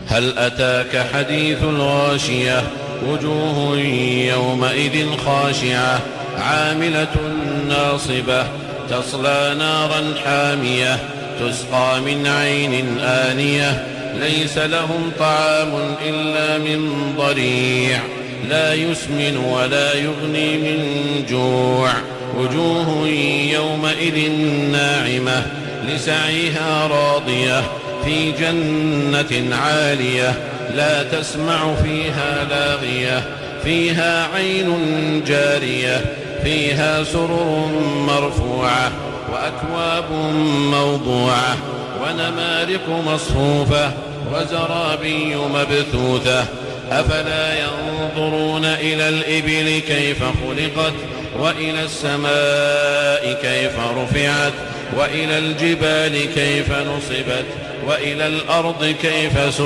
هل أتاك حديث الغاشية وجوه يومئذ خاشعة عاملة ناصبة تصلى نارا حامية تسقى من عين آنية ليس لهم طعام إلا من ضريع لا يسمن ولا يغني من جوع وجوه يومئذ ناعمة لسعيها راضية في جنة عالية لا تسمع فيها لاغية فيها عين جارية فيها سرر مرفوعة وأكواب موضوعة ونمارق مصفوفة وزرابي مبثوثة أفلا ينظرون إلى الإبل كيف خلقت وإلى السماء كيف رفعت وإلى الجبال كيف نصبت وإلى الأرض كيف سطحت